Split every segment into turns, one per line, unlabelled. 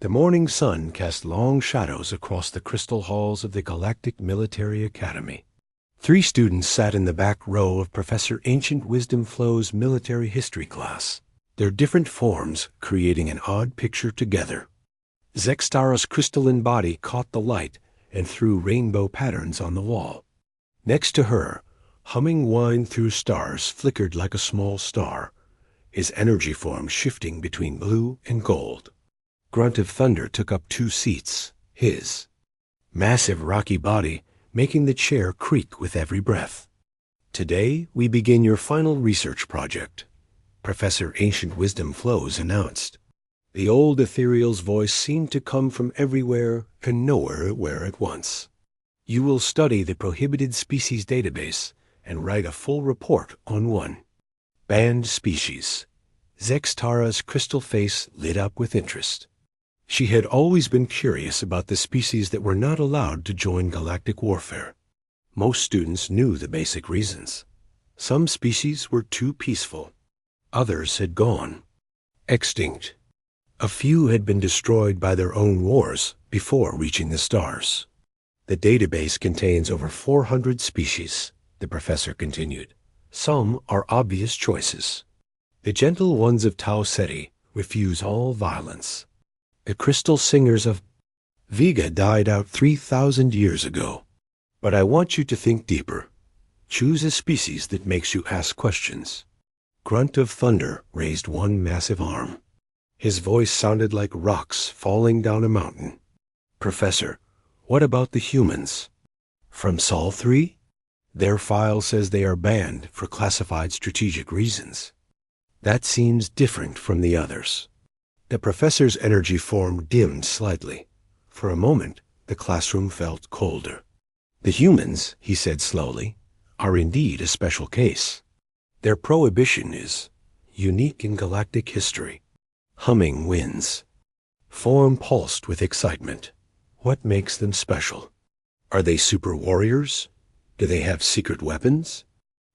The morning sun cast long shadows across the crystal halls of the Galactic Military Academy. 3 students sat in the back row of Professor Ancient Wisdom Flow's military history class, their different forms creating an odd picture together. Zextara's crystalline body caught the light and threw rainbow patterns on the wall. Next to her, humming wine through stars flickered like a small star, his energy form shifting between blue and gold. Grunt of Thunder took up 2 seats, his massive rocky body making the chair creak with every breath. Today, we begin your final research project, Professor Ancient Wisdom Flows announced. The old ethereal's voice seemed to come from everywhere and nowhere at once. You will study the prohibited species database and write a full report on one. Banned species. Zextara's crystal face lit up with interest. She had always been curious about the species that were not allowed to join galactic warfare. Most students knew the basic reasons. Some species were too peaceful. Others had gone extinct. A few had been destroyed by their own wars before reaching the stars. The database contains over 400 species, the professor continued. Some are obvious choices. The gentle ones of Tau Ceti refuse all violence. The crystal singers of Vega died out 3,000 years ago. But I want you to think deeper. Choose a species that makes you ask questions. Grunt of Thunder raised one massive arm. His voice sounded like rocks falling down a mountain. Professor, what about the humans? From Sol 3? Their file says they are banned for classified strategic reasons. That seems different from the others. The professor's energy form dimmed slightly. For a moment, the classroom felt colder. The humans, he said slowly, are indeed a special case. Their prohibition is unique in galactic history. Humming winds. Form pulsed with excitement. What makes them special? Are they super warriors? Do they have secret weapons?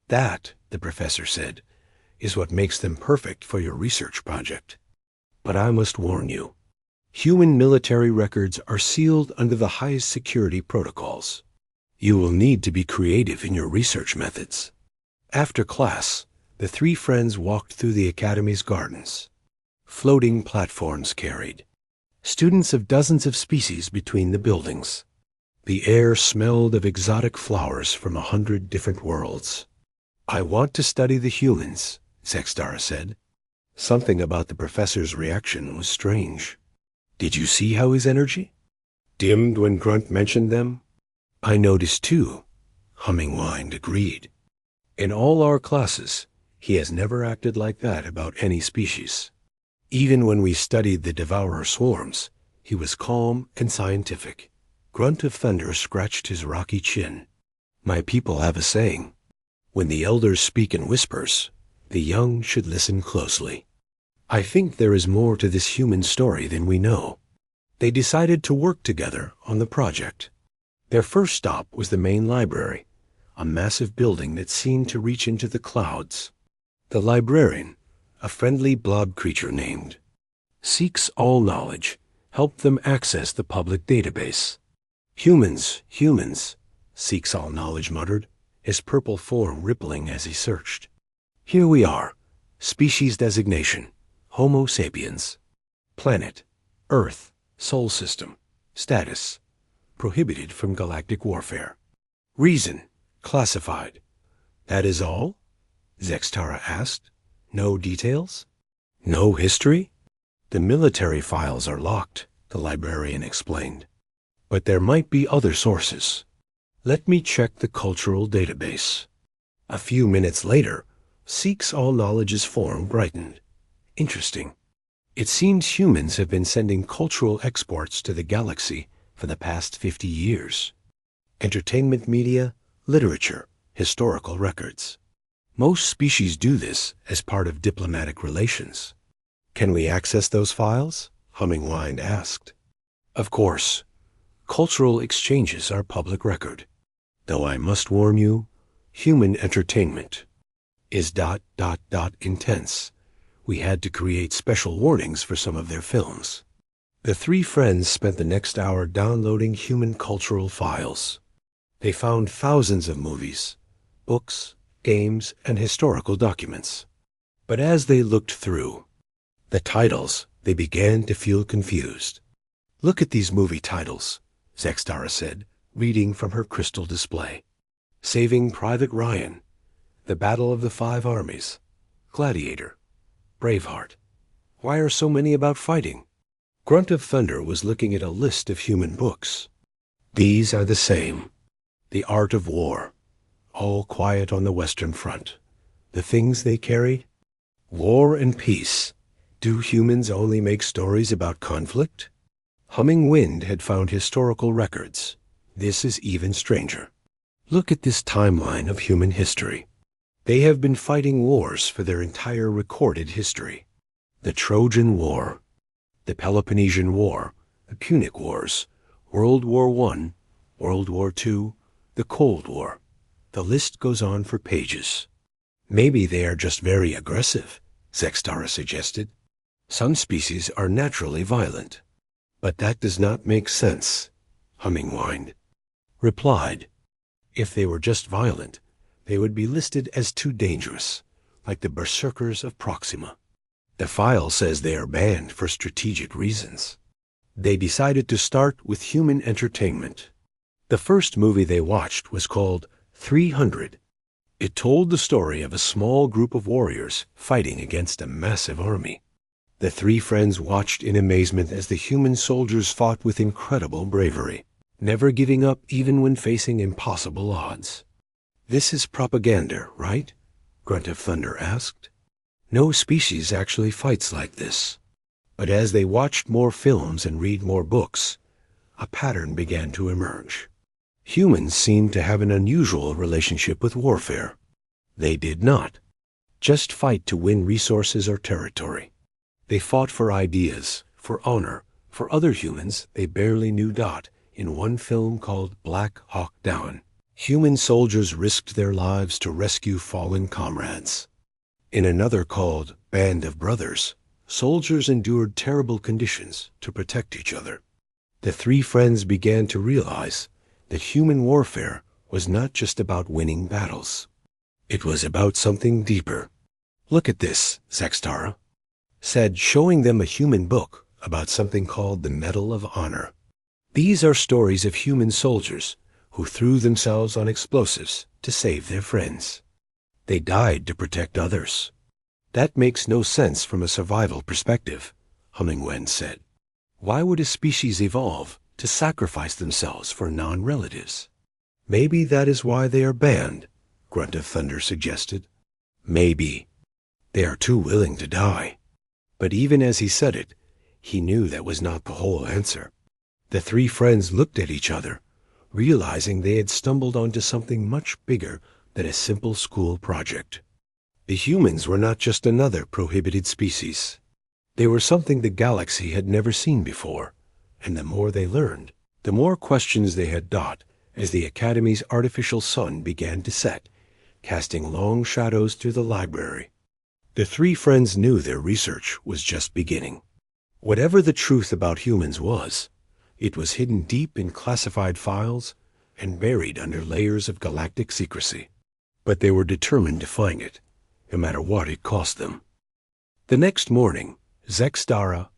That, the professor said, is what makes them perfect for your research project. But I must warn you, human military records are sealed under the highest security protocols. You will need to be creative in your research methods. After class, the 3 friends walked through the academy's gardens. Floating platforms carried students of dozens of species between the buildings. The air smelled of exotic flowers from 100 different worlds. I want to study the humans, Zextara said. Something about the professor's reaction was strange. Did you see how his energy dimmed when Grunt mentioned them? I noticed too, Humming Wind agreed. In all our classes, he has never acted like that about any species. Even when we studied the devourer swarms, he was calm and scientific. Grunt of Thunder scratched his rocky chin. My people have a saying, when the elders speak in whispers, the young should listen closely. I think there is more to this human story than we know. They decided to work together on the project. Their first stop was the main library, a massive building that seemed to reach into the clouds. The librarian, a friendly blob creature named Seeks All Knowledge, helped them access the public database. Humans, Seeks All Knowledge muttered, his purple form rippling as he searched. Here we are. Species designation, Homo sapiens. Planet, Earth, Sol system. Status, prohibited from galactic warfare. Reason, classified. That is all? Zextara asked. No details? No history? The military files are locked, the librarian explained. But there might be other sources. Let me check the cultural database. A few minutes later, Seeks All Knowledge's form brightened. Interesting. It seems humans have been sending cultural exports to the galaxy for the past 50 years. Entertainment media, literature, historical records. Most species do this as part of diplomatic relations. Can we access those files? Humming Wind asked. Of course. Cultural exchanges are public record. Though I must warn you, human entertainment is ... intense. We had to create special warnings for some of their films. The three friends spent the next hour downloading human cultural files. They found thousands of movies, books, games, and historical documents. But as they looked through the titles, they began to feel confused. "Look at these movie titles," Zextara said, reading from her crystal display. "Saving Private Ryan," "The Battle of the Five Armies," "Gladiator," "Braveheart." Why are so many about fighting? Grunt of Thunder was looking at a list of human books. These are the same. The Art of War. All quiet on the Western Front. The things they carry? War and peace. Do humans only make stories about conflict? Humming Wind had found historical records. This is even stranger. Look at this timeline of human history. They have been fighting wars for their entire recorded history. The Trojan War, the Peloponnesian War, the Punic Wars, World War I, World War II, the Cold War. The list goes on for pages. Maybe they are just very aggressive, Zextara suggested. Some species are naturally violent. But that does not make sense, Humming Wind replied. If they were just violent, they would be listed as too dangerous, like the berserkers of Proxima. The file says they are banned for strategic reasons. They decided to start with human entertainment. The first movie they watched was called 300. It told the story of a small group of warriors fighting against a massive army. The three friends watched in amazement as the human soldiers fought with incredible bravery, never giving up even when facing impossible odds. "This is propaganda, right?" Grunt of Thunder asked. "No species actually fights like this." But as they watched more films and read more books, a pattern began to emerge. Humans seemed to have an unusual relationship with warfare. They did not just fight to win resources or territory. They fought for ideas, for honor, for other humans they barely knew. In one film called Black Hawk Down, human soldiers risked their lives to rescue fallen comrades. In another called Band of Brothers, soldiers endured terrible conditions to protect each other. The three friends began to realize that human warfare was not just about winning battles. It was about something deeper. "Look at this," Zextara said, showing them a human book about something called the Medal of Honor. These are stories of human soldiers who threw themselves on explosives to save their friends. They died to protect others. "That makes no sense from a survival perspective," Humming Wind said. "Why would a species evolve to sacrifice themselves for non-relatives?" "Maybe that is why they are banned," Grunt of Thunder suggested. "Maybe. They are too willing to die." But even as he said it, he knew that was not the whole answer. The three friends looked at each other, realizing they had stumbled onto something much bigger than a simple school project. The humans were not just another prohibited species. They were something the galaxy had never seen before, and the more they learned, the more questions they had as the Academy's artificial sun began to set, casting long shadows through the library. The three friends knew their research was just beginning. Whatever the truth about humans was, it was hidden deep in classified files and buried under layers of galactic secrecy. But they were determined to find it, no matter what it cost them. The next morning, Zextara,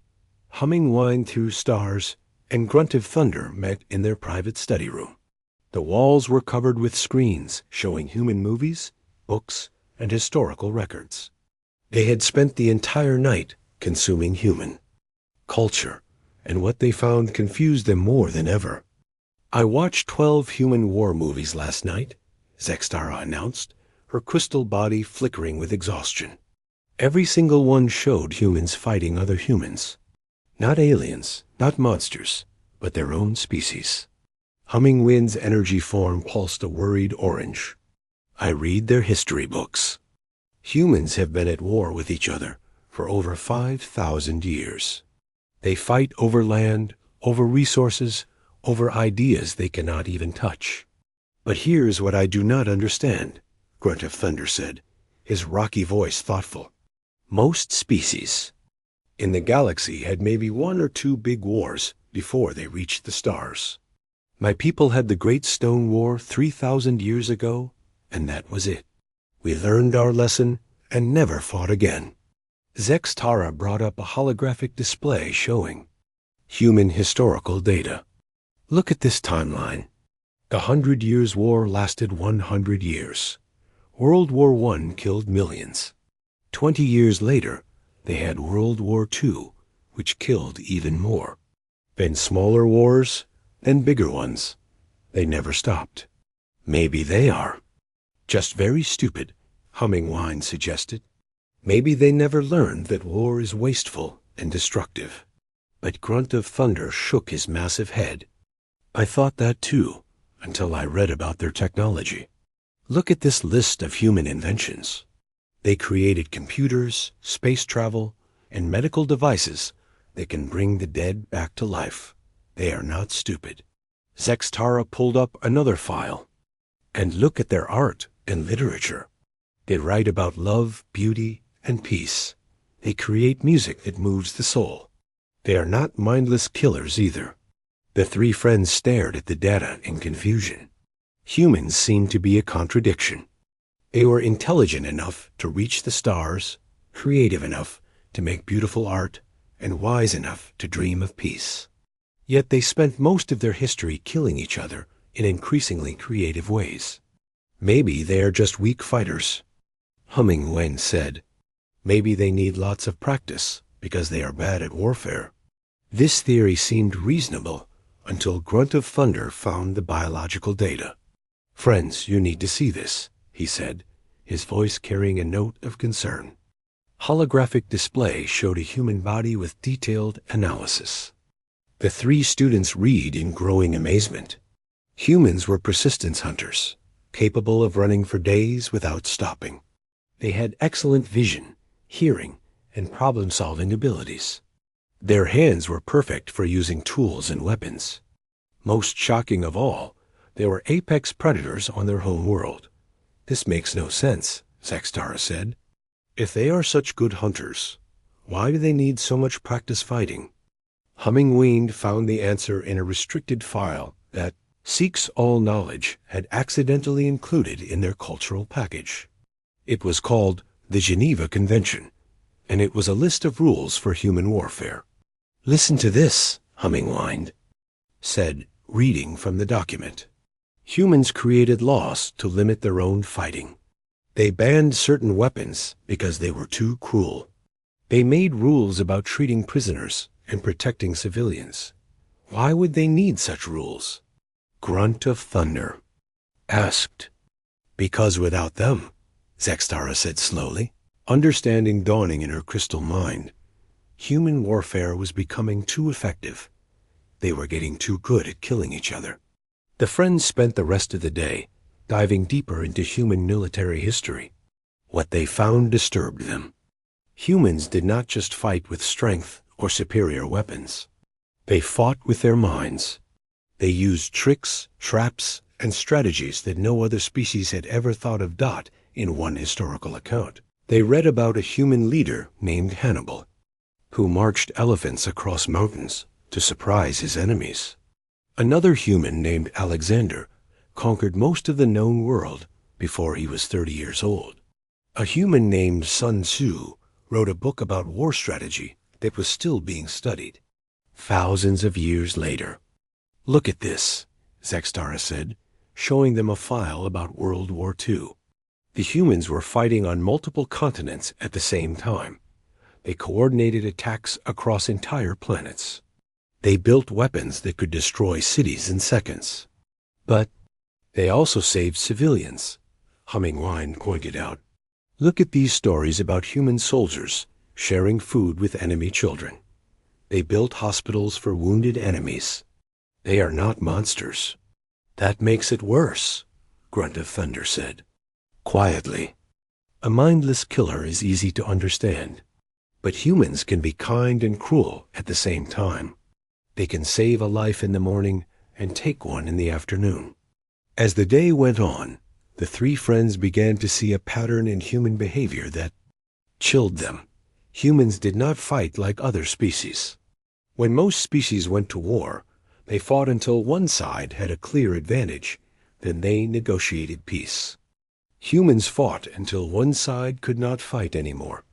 Humming Wind Through Stars, and Grunt of Thunder met in their private study room. The walls were covered with screens showing human movies, books, and historical records. They had spent the entire night consuming human culture, and what they found confused them more than ever. "I watched 12 human war movies last night," Zextara announced, her crystal body flickering with exhaustion. Every single one showed humans fighting other humans. Not aliens, not monsters, but their own species. Humming Wind's energy form pulsed a worried orange. "I read their history books. Humans have been at war with each other for over 5,000 years. They fight over land, over resources, over ideas they cannot even touch. But here's what I do not understand," Grunt of Thunder said, his rocky voice thoughtful. "Most species in the galaxy had maybe one or two big wars before they reached the stars. My people had the Great Stone War 3,000 years ago, and that was it. We learned our lesson and never fought again. Zextara brought up a holographic display showing human historical data. Look at this timeline. The 100 Years' War lasted 100 years. World War I killed millions. 20 years later, they had World War II, which killed even more. Then smaller wars, then bigger ones. They never stopped. Maybe they are just very stupid, Humming Wine suggested. Maybe they never learned that war is wasteful and destructive. But Grunt of Thunder shook his massive head. I thought that too, until I read about their technology. Look at this list of human inventions. They created computers, space travel, and medical devices that can bring the dead back to life. They are not stupid. Zextara pulled up another file. And look at their art and literature. They write about love, beauty, and peace. They create music that moves the soul. They are not mindless killers either. The three friends stared at the data in confusion. Humans seemed to be a contradiction. They were intelligent enough to reach the stars, creative enough to make beautiful art, and wise enough to dream of peace. Yet they spent most of their history killing each other in increasingly creative ways. Maybe they are just weak fighters. Humming Wen said, maybe they need lots of practice because they are bad at warfare. This theory seemed reasonable until Grunt of Thunder found the biological data. Friends, you need to see this, he said, his voice carrying a note of concern. Holographic display showed a human body with detailed analysis. The three students read in growing amazement. Humans were persistence hunters, capable of running for days without stopping. They had excellent vision, hearing, and problem-solving abilities. Their hands were perfect for using tools and weapons. Most shocking of all, they were apex predators on their home world. This makes no sense, Zextara said. If they are such good hunters, why do they need so much practice fighting? Humming Wind found the answer in a restricted file that Seeks All Knowledge had accidentally included in their cultural package. It was called the Geneva Convention, and it was a list of rules for human warfare. Listen to this, Humming Wind said, reading from the document. Humans created laws to limit their own fighting. They banned certain weapons because they were too cruel. They made rules about treating prisoners and protecting civilians. Why would they need such rules? Grunt of Thunder asked. Because without them, Zextara said slowly, understanding dawning in her crystal mind, human warfare was becoming too effective. They were getting too good at killing each other. The friends spent the rest of the day diving deeper into human military history. What they found disturbed them. Humans did not just fight with strength or superior weapons. They fought with their minds. They used tricks, traps, and strategies that no other species had ever thought of. In one historical account, they read about a human leader named Hannibal, who marched elephants across mountains to surprise his enemies. Another human named Alexander conquered most of the known world before he was 30 years old. A human named Sun Tzu wrote a book about war strategy that was still being studied thousands of years later. Look at this, Zextara said, showing them a file about World War II. The humans were fighting on multiple continents at the same time. They coordinated attacks across entire planets. They built weapons that could destroy cities in seconds. But they also saved civilians, Humming Wine pointed out. Look at these stories about human soldiers sharing food with enemy children. They built hospitals for wounded enemies. They are not monsters. That makes it worse, Grunt of Thunder said. Quietly, a mindless killer is easy to understand, but humans can be kind and cruel at the same time. They can save a life in the morning and take one in the afternoon. As the day went on, the three friends began to see a pattern in human behavior that chilled them. Humans did not fight like other species. When most species went to war, they fought until one side had a clear advantage. Then they negotiated peace. Humans fought until one side could not fight anymore.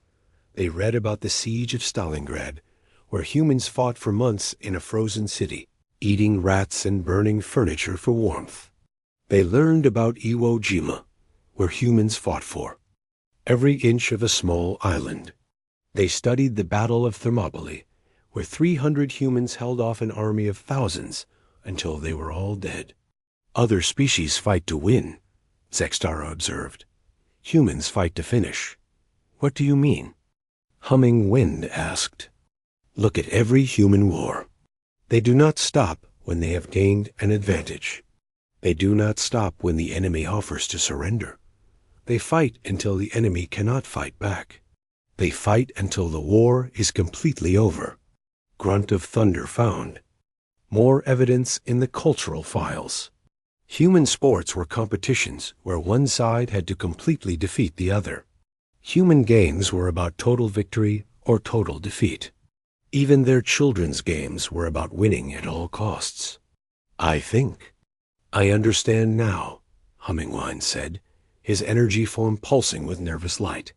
They read about the siege of Stalingrad, where humans fought for months in a frozen city, eating rats and burning furniture for warmth. They learned about Iwo Jima, where humans fought for every inch of a small island. They studied the Battle of Thermopylae, where 300 humans held off an army of thousands until they were all dead. Other species fight to win, Zextara observed. Humans fight to finish. What do you mean? Humming Wind asked. Look at every human war. They do not stop when they have gained an advantage. They do not stop when the enemy offers to surrender. They fight until the enemy cannot fight back. They fight until the war is completely over. Grunt of Thunder found more evidence in the cultural files. Human sports were competitions where one side had to completely defeat the other. Human games were about total victory or total defeat. Even their children's games were about winning at all costs. I understand now, Hummingwine said, his energy form pulsing with nervous light.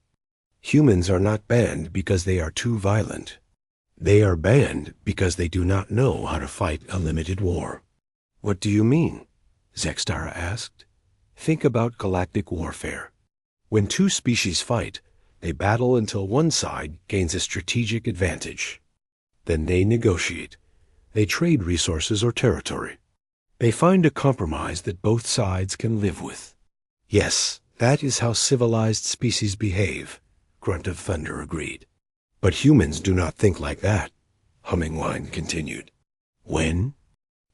Humans are not banned because they are too violent. They are banned because they do not know how to fight a limited war. What do you mean? Zextara asked. Think about galactic warfare. When two species fight, they battle until one side gains a strategic advantage. Then they negotiate. They trade resources or territory. They find a compromise that both sides can live with. Yes, that is how civilized species behave, Grunt of Thunder agreed. But humans do not think like that, Hummingwine continued. When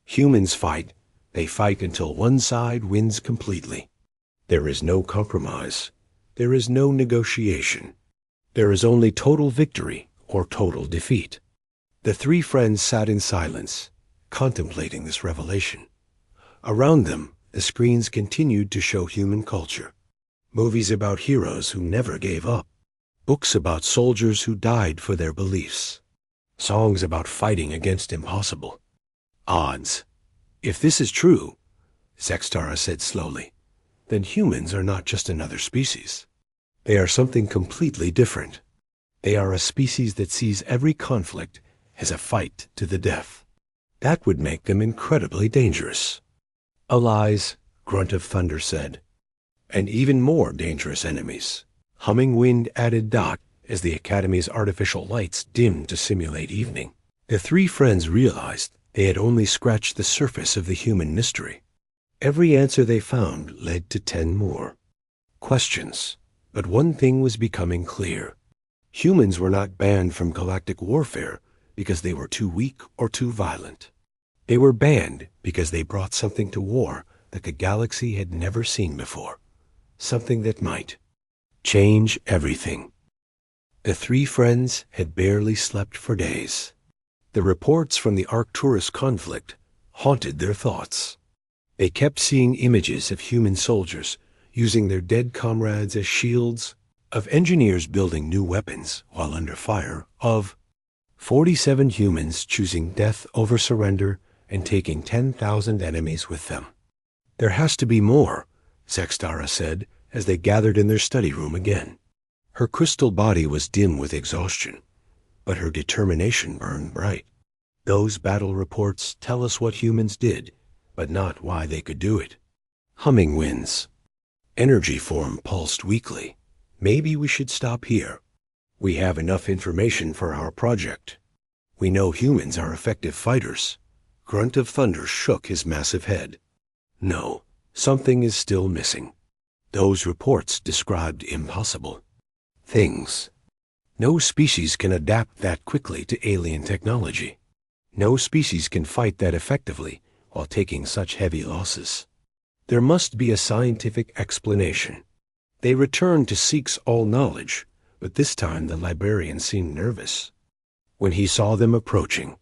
humans fight, they fight until one side wins completely. There is no compromise. There is no negotiation. There is only total victory or total defeat. The three friends sat in silence, contemplating this revelation. Around them, the screens continued to show human culture. Movies about heroes who never gave up. Books about soldiers who died for their beliefs. Songs about fighting against impossible odds. If this is true, Zextara said slowly, then humans are not just another species. They are something completely different. They are a species that sees every conflict as a fight to the death. That would make them incredibly dangerous. Allies, Grunt of Thunder said. And even more dangerous enemies. Humming Wind added Dot as the Academy's artificial lights dimmed to simulate evening. The three friends realized they had only scratched the surface of the human mystery. Every answer they found led to 10 more questions. But one thing was becoming clear. Humans were not banned from galactic warfare because they were too weak or too violent. They were banned because they brought something to war that the galaxy had never seen before. Something that might change everything. The three friends had barely slept for days. The reports from the Arcturus conflict haunted their thoughts. They kept seeing images of human soldiers using their dead comrades as shields, of engineers building new weapons while under fire, of 47 humans choosing death over surrender and taking 10,000 enemies with them. There has to be more, Zextara said as they gathered in their study room again. Her crystal body was dim with exhaustion, but her determination burned bright. Those battle reports tell us what humans did, but not why they could do it. Humming Winds. Energy form pulsed weakly. Maybe we should stop here. We have enough information for our project. We know humans are effective fighters. Grunt of Thunder shook his massive head. No, something is still missing. Those reports described impossible things. No species can adapt that quickly to alien technology. No species can fight that effectively while taking such heavy losses. There must be a scientific explanation. They returned to Seek's all knowledge, but this time the librarian seemed nervous. When he saw them approaching,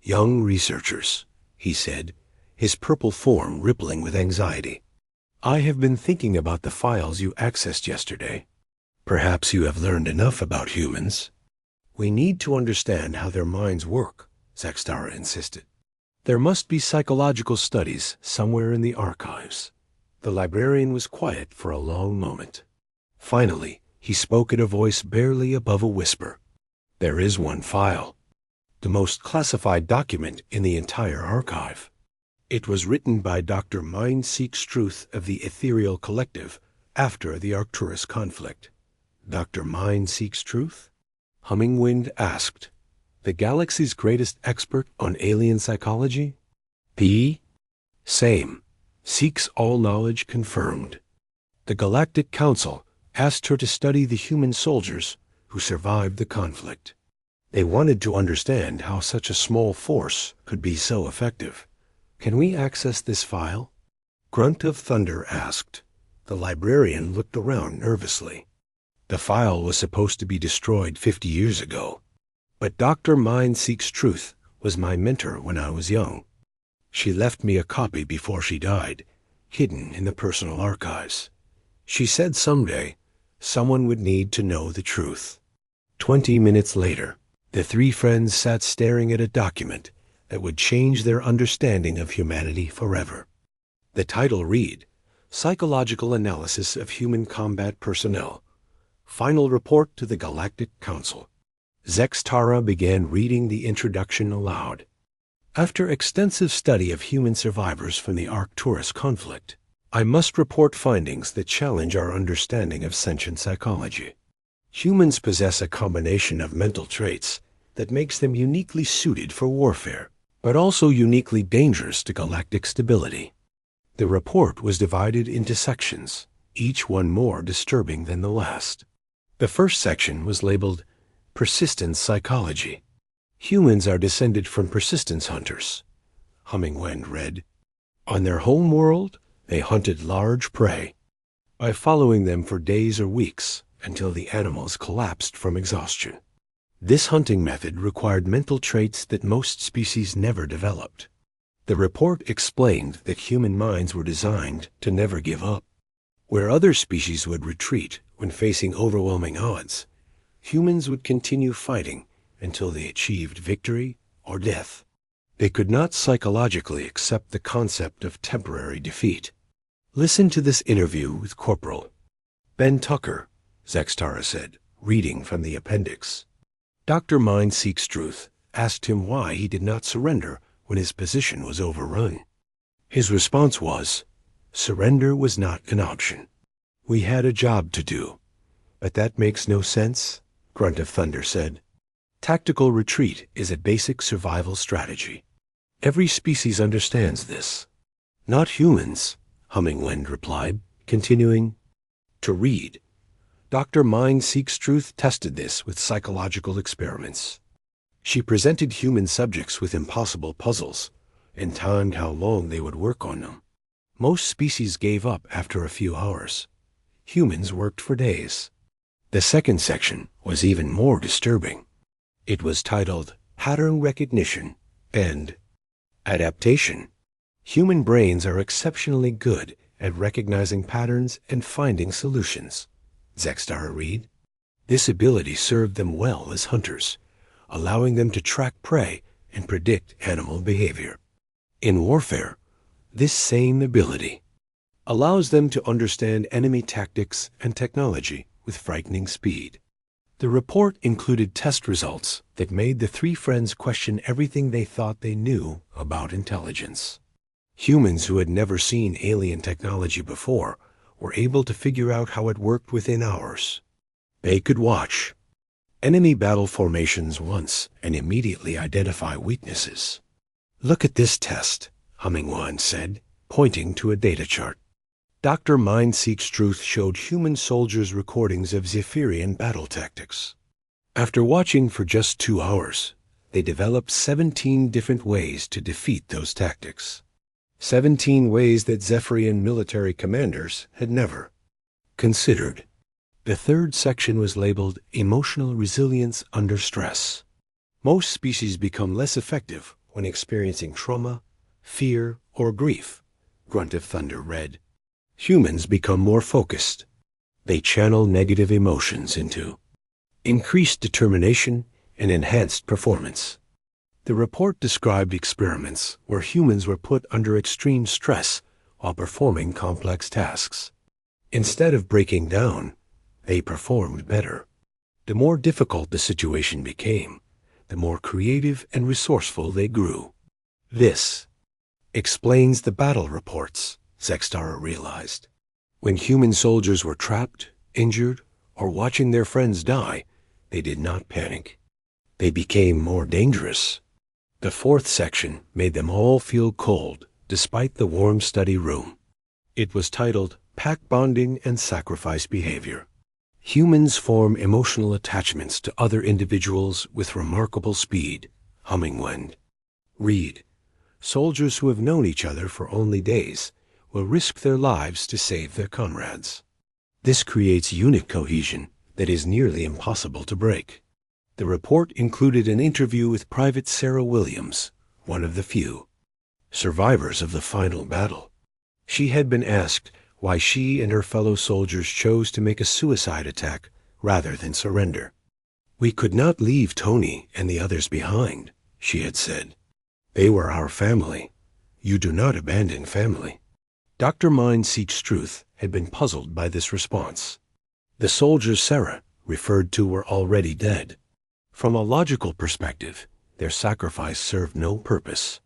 young researchers, he said, his purple form rippling with anxiety. I have been thinking about the files you accessed yesterday. Perhaps you have learned enough about humans. We need to understand how their minds work, Zextara insisted. There must be psychological studies somewhere in the archives. The librarian was quiet for a long moment. Finally, he spoke in a voice barely above a whisper. There is one file. The most classified document in the entire archive. It was written by Dr. Mind Seeks Truth of the Ethereal Collective after the Arcturus conflict. Dr. Mind Seeks Truth? Hummingwind asked. The galaxy's greatest expert on alien psychology? P? Same. Seeks all knowledge confirmed. The Galactic Council asked her to study the human soldiers who survived the conflict. They wanted to understand how such a small force could be so effective. Can we access this file? Grunt of Thunder asked. The librarian looked around nervously. The file was supposed to be destroyed 50 years ago. But Dr. Mind Seeks Truth was my mentor when I was young. She left me a copy before she died, hidden in the personal archives. She said someday someone would need to know the truth. 20 minutes later, the three friends sat staring at a document that would change their understanding of humanity forever. The title read, Psychological Analysis of Human Combat Personnel. Final Report to the Galactic Council. Zextara began reading the introduction aloud. After extensive study of human survivors from the Arcturus conflict, I must report findings that challenge our understanding of sentient psychology. Humans possess a combination of mental traits that makes them uniquely suited for warfare, but also uniquely dangerous to galactic stability. The report was divided into sections, each one more disturbing than the last. The first section was labeled Persistence Psychology. Humans are descended from persistence hunters. Hummingwind read. On their home world, they hunted large prey. By following them for days or weeks until the animals collapsed from exhaustion. This hunting method required mental traits that most species never developed. The report explained that human minds were designed to never give up. Where other species would retreat when facing overwhelming odds, humans would continue fighting until they achieved victory or death. They could not psychologically accept the concept of temporary defeat. Listen to this interview with Corporal Ben Tucker, Zextara said, reading from the appendix. Dr. Mind Seeks Truth asked him why he did not surrender when his position was overrun. His response was, surrender was not an option. We had a job to do. But that makes no sense, Grunt of Thunder said. Tactical retreat is a basic survival strategy. Every species understands this. Not humans, Hummingwind replied, continuing to read. Dr. Mind Seeks Truth tested this with psychological experiments. She presented human subjects with impossible puzzles and timed how long they would work on them. Most species gave up after a few hours. Humans worked for days. The second section was even more disturbing. It was titled Pattern Recognition and Adaptation. Human brains are exceptionally good at recognizing patterns and finding solutions, Zextara read. This ability served them well as hunters, allowing them to track prey and predict animal behavior. In warfare, this same ability allows them to understand enemy tactics and technology with frightening speed. The report included test results that made the three friends question everything they thought they knew about intelligence. Humans who had never seen alien technology before were able to figure out how it worked within hours. They could watch enemy battle formations once and immediately identify weaknesses. Look at this test, Hummingwind said, pointing to a data chart. Dr. Mind Seeks Truth showed human soldiers recordings of Zephyrian battle tactics. After watching for just 2 hours, they developed 17 different ways to defeat those tactics. 17 ways that Zephyrian military commanders had never considered. The third section was labeled Emotional Resilience Under Stress. Most species become less effective when experiencing trauma, fear, or grief, Grunt of Thunder read. Humans become more focused. They channel negative emotions into increased determination and enhanced performance. The report described experiments where humans were put under extreme stress while performing complex tasks. Instead of breaking down, they performed better. The more difficult the situation became, the more creative and resourceful they grew. This explains the battle reports, Zextara realized. When human soldiers were trapped, injured, or watching their friends die, they did not panic. They became more dangerous. The fourth section made them all feel cold, despite the warm study room. It was titled Pack Bonding and Sacrifice Behavior. Humans form emotional attachments to other individuals with remarkable speed. Hummingwind. Read. Soldiers who have known each other for only days will risk their lives to save their comrades. This creates unit cohesion that is nearly impossible to break. The report included an interview with Private Sarah Williams, one of the few survivors of the final battle. She had been asked why she and her fellow soldiers chose to make a suicide attack rather than surrender. "We could not leave Tony and the others behind," she had said. "They were our family. You do not abandon family." Dr. Mind Seeks Truth had been puzzled by this response. The soldiers Sarah referred to were already dead. From a logical perspective, their sacrifice served no purpose.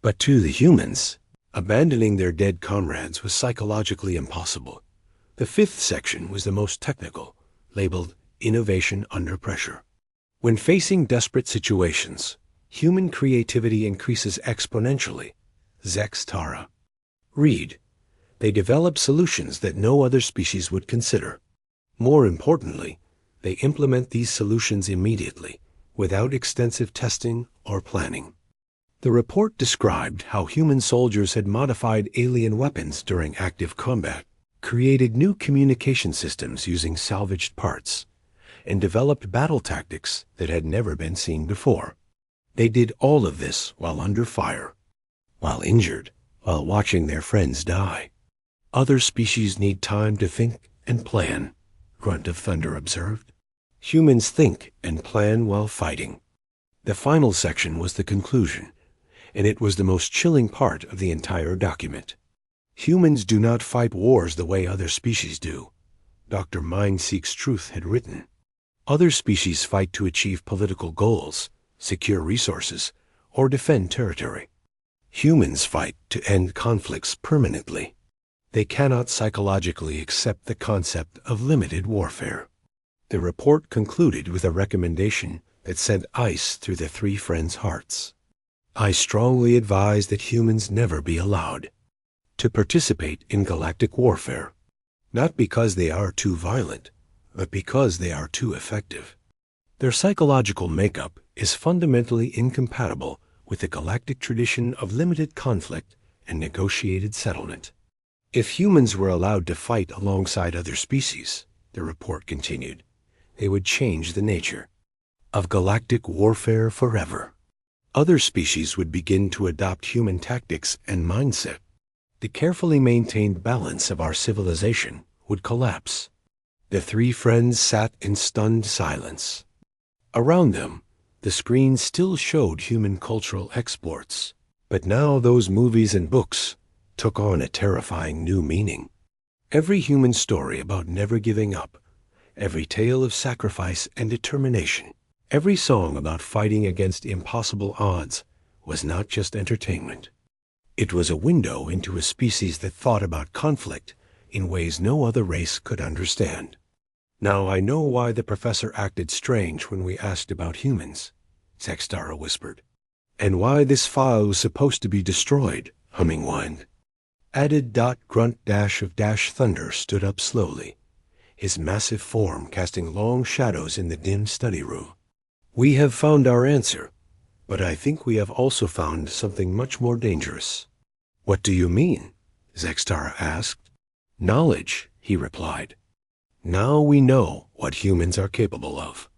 But to the humans, abandoning their dead comrades was psychologically impossible. The fifth section was the most technical, labeled Innovation Under Pressure. When facing desperate situations, human creativity increases exponentially. Zextara. Read. They develop solutions that no other species would consider. More importantly, they implement these solutions immediately, without extensive testing or planning. The report described how human soldiers had modified alien weapons during active combat, created new communication systems using salvaged parts, and developed battle tactics that had never been seen before. They did all of this while under fire, while injured, while watching their friends die. Other species need time to think and plan, Grunt of Thunder observed. Humans think and plan while fighting. The final section was the conclusion, and it was the most chilling part of the entire document. Humans do not fight wars the way other species do, Dr. Mind Seeks Truth had written. Other species fight to achieve political goals, secure resources, or defend territory. Humans fight to end conflicts permanently. They cannot psychologically accept the concept of limited warfare. The report concluded with a recommendation that sent ice through the three friends' hearts. I strongly advise that humans never be allowed to participate in galactic warfare, not because they are too violent, but because they are too effective. Their psychological makeup is fundamentally incompatible with the galactic tradition of limited conflict and negotiated settlement. If humans were allowed to fight alongside other species, the report continued, they would change the nature of galactic warfare forever. Other species would begin to adopt human tactics and mindset. The carefully maintained balance of our civilization would collapse. The three friends sat in stunned silence. Around them, the screen still showed human cultural exports, but now those movies and books took on a terrifying new meaning. Every human story about never giving up, every tale of sacrifice and determination, every song about fighting against impossible odds was not just entertainment. It was a window into a species that thought about conflict in ways no other race could understand. Now I know why the professor acted strange when we asked about humans, Zextara whispered, and why this file was supposed to be destroyed, Hummingwind. Added Grunt of Thunder stood up slowly, his massive form casting long shadows in the dim study room. We have found our answer, but I think we have also found something much more dangerous. What do you mean? Zextara asked. Knowledge, he replied. Now we know what humans are capable of.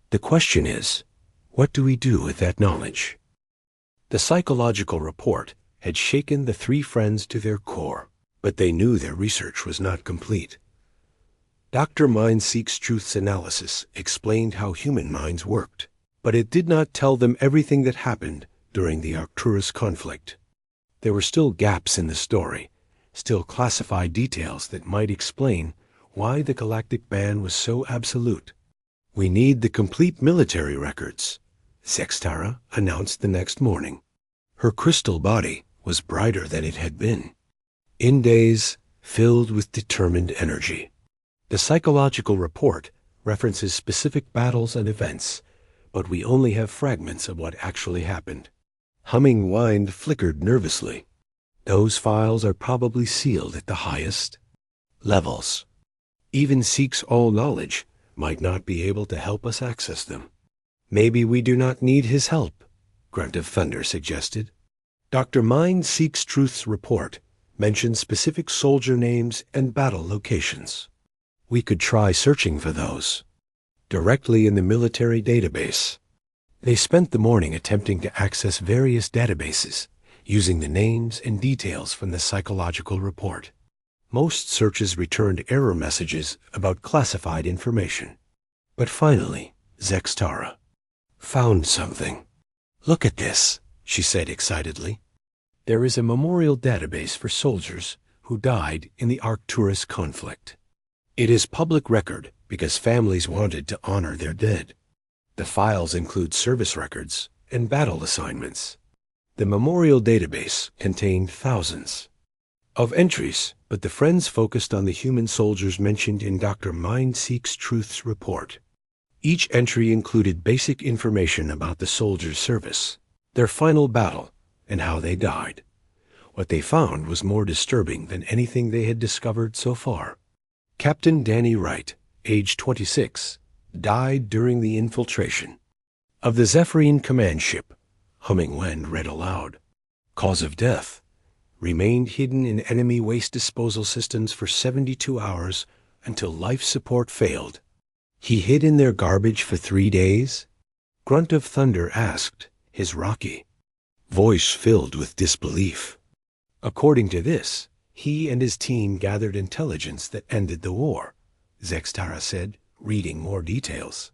The question is, what do we do with that knowledge? The psychological report had shaken the three friends to their core, but they knew their research was not complete. Dr. Mind Seeks Truth's analysis explained how human minds worked. But it did not tell them everything that happened during the Arcturus conflict. There were still gaps in the story, still classified details that might explain why the galactic ban was so absolute. "We need the complete military records," Zextara announced the next morning. Her crystal body was brighter than it had been, in days filled with determined energy. The psychological report references specific battles and events, but we only have fragments of what actually happened. Humming Wind flickered nervously. Those files are probably sealed at the highest levels. Even Seek's all-knowledge might not be able to help us access them. "Maybe we do not need his help," Grunt of Thunder suggested. Dr. Mind Seeks Truth's report mentions specific soldier names and battle locations. We could try searching for those directly in the military database. They spent the morning attempting to access various databases, using the names and details from the psychological report. Most searches returned error messages about classified information. But finally, Zextara found something. "Look at this," she said excitedly. There is a memorial database for soldiers who died in the Arcturus conflict. It is public record because families wanted to honor their dead. The files include service records and battle assignments. The memorial database contained thousands of entries, but the Friends focused on the human soldiers mentioned in Dr. Mind Seeks Truth's report. Each entry included basic information about the soldiers' service, their final battle, and how they died. What they found was more disturbing than anything they had discovered so far. Captain Danny Wright, age 26, died during the infiltration of the Zephyrian command ship. Humming Wind read aloud. Cause of death: remained hidden in enemy waste disposal systems for 72 hours until life support failed. He hid in their garbage for 3 days? Grunt of Thunder asked, his rocky voice filled with disbelief. According to this, he and his team gathered intelligence that ended the war, Zextara said, reading more details.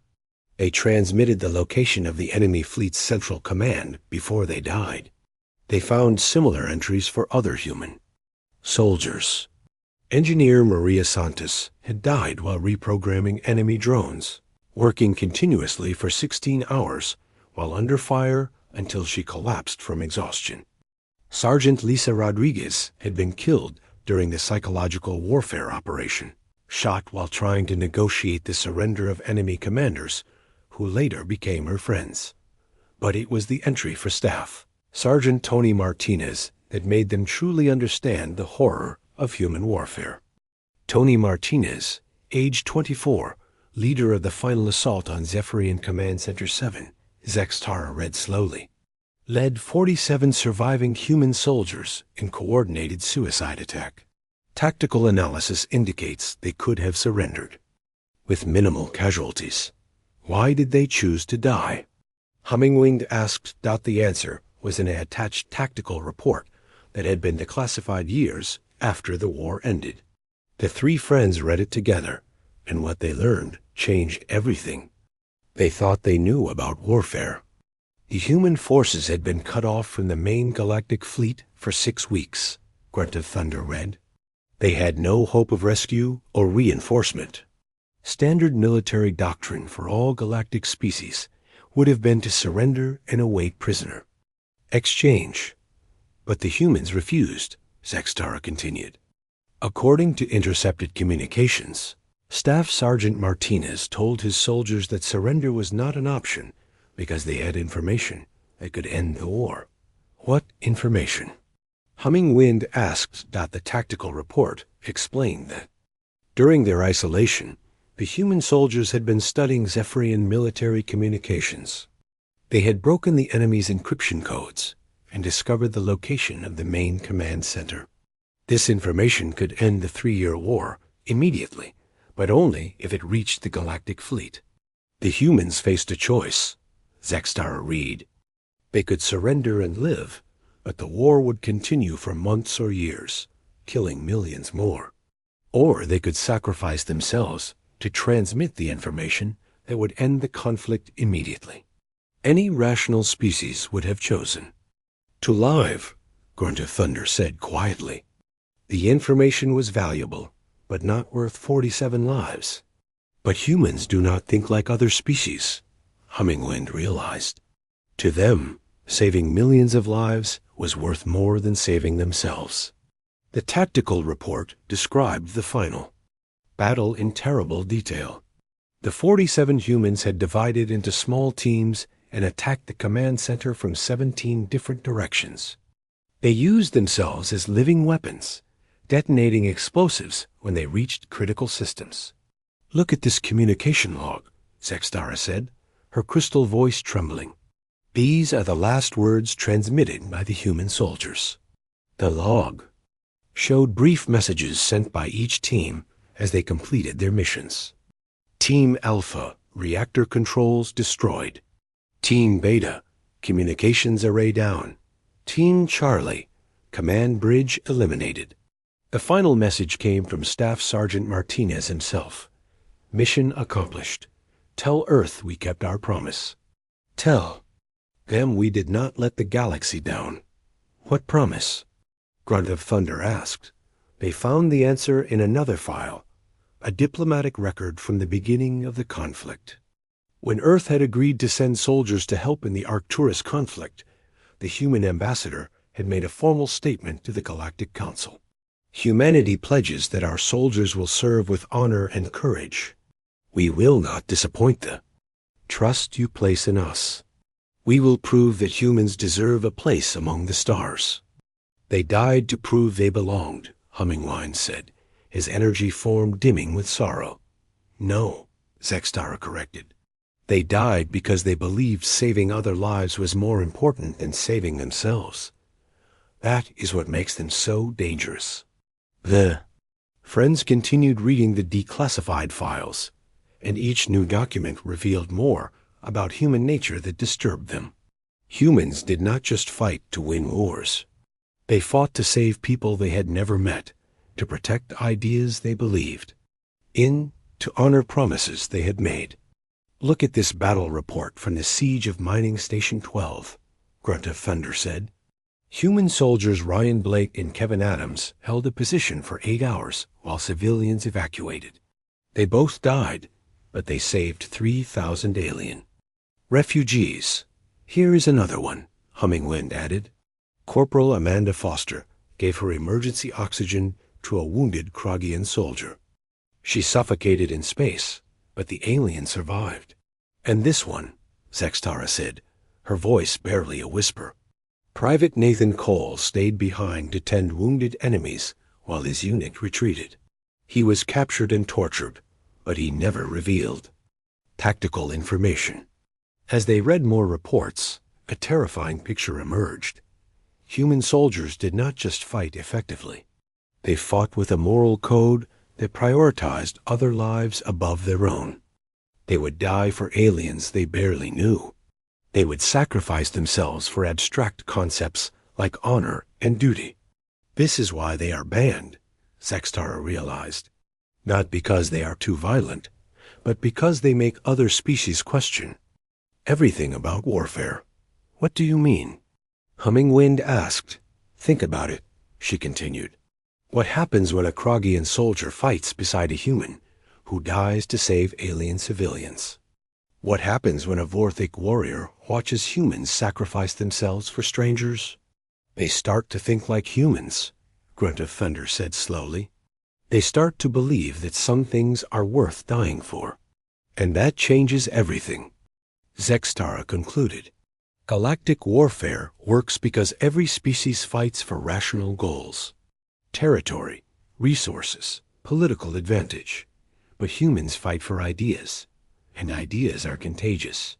They transmitted the location of the enemy fleet's central command before they died. They found similar entries for other human soldiers. Engineer Maria Santos had died while reprogramming enemy drones, working continuously for 16 hours while under fire until she collapsed from exhaustion. Sergeant Lisa Rodriguez had been killed during the psychological warfare operation, shot while trying to negotiate the surrender of enemy commanders, who later became her friends. But it was the entry for staff, Sergeant Tony Martinez, that made them truly understand the horror of human warfare. Tony Martinez, age 24, leader of the final assault on Zephyrian Command Center 7, Zextara read slowly, led 47 surviving human soldiers in coordinated suicide attack. Tactical analysis indicates they could have surrendered with minimal casualties. Why did they choose to die? Humming Wind asked. The answer was in an attached tactical report that had been declassified years after the war ended. The three friends read it together, and what they learned changed everything. They thought they knew about warfare. The human forces had been cut off from the main galactic fleet for 6 weeks, Grunt of Thunder read. They had no hope of rescue or reinforcement. Standard military doctrine for all galactic species would have been to surrender and await prisoner exchange. But the humans refused, Zextara continued. According to intercepted communications, Staff Sergeant Martinez told his soldiers that surrender was not an option because they had information that could end the war. What information? Humming Wind asked. The tactical report explained that during their isolation, the human soldiers had been studying Zephyrian military communications. They had broken the enemy's encryption codes and discovered the location of the main command center. This information could end the 3-year war immediately, but only if it reached the galactic fleet. The humans faced a choice, Zextara read. They could surrender and live, but the war would continue for months or years, killing millions more. Or they could sacrifice themselves to transmit the information that would end the conflict immediately. any rational species would have chosen. To live, Grunt of Thunder said quietly. The information was valuable, but not worth 47 lives. But humans do not think like other species, Hummingwind realized. To them, saving millions of lives was worth more than saving themselves. The tactical report described the final battle in terrible detail. The 47 humans had divided into small teams and attacked the command center from 17 different directions. They used themselves as living weapons, detonating explosives when they reached critical systems. "Look at this communication log," Zextara said, her crystal voice trembling. "These are the last words transmitted by the human soldiers." The log showed brief messages sent by each team as they completed their missions. Team Alpha, reactor controls destroyed. Team Beta, communications array down. Team Charlie, command bridge eliminated. The final message came from Staff Sergeant Martinez himself. "Mission accomplished. Tell Earth we kept our promise. Tell them we did not let the galaxy down." "What promise?" Grunt of Thunder asked. They found the answer in another file, a diplomatic record from the beginning of the conflict. When Earth had agreed to send soldiers to help in the Arcturus conflict, the human ambassador had made a formal statement to the Galactic Council. "Humanity pledges that our soldiers will serve with honor and courage. We will not disappoint the trust you place in us. We will prove that humans deserve a place among the stars." "They died to prove they belonged," Hummingwind said, his energy form dimming with sorrow. "No," Zextara corrected. "They died because they believed saving other lives was more important than saving themselves. That is what makes them so dangerous." The friends continued reading the declassified files, and each new document revealed more about human nature that disturbed them. Humans did not just fight to win wars. They fought to save people they had never met, to protect ideas they believed in, to honor promises they had made. "Look at this battle report from the siege of Mining Station 12, Grunt of Thunder said. Human soldiers Ryan Blake and Kevin Adams held a position for 8 hours while civilians evacuated. They both died, but they saved 3,000 alien refugees. Here is another one," Hummingwind added. Corporal Amanda Foster gave her emergency oxygen to a wounded Krogian soldier. She suffocated in space, but the alien survived. "And this one," Zextara said, her voice barely a whisper. Private Nathan Cole stayed behind to tend wounded enemies while his unit retreated. He was captured and tortured, but he never revealed tactical information. As they read more reports, a terrifying picture emerged. Human soldiers did not just fight effectively. They fought with a moral code that prioritized other lives above their own. They would die for aliens they barely knew. They would sacrifice themselves for abstract concepts like honor and duty. This is why they are banned, Zextara realized. Not because they are too violent, but because they make other species question everything about warfare. "What do you mean?" Hummingwind asked. "Think about it," she continued. "What happens when a Krogian soldier fights beside a human who dies to save alien civilians? What happens when a Vorthic warrior watches humans sacrifice themselves for strangers? They start to think like humans," Grunt of Thunder said slowly. "They start to believe that some things are worth dying for. And that changes everything," Zextara concluded. "Galactic warfare works because every species fights for rational goals. Territory, resources, political advantage. But humans fight for ideas, and ideas are contagious."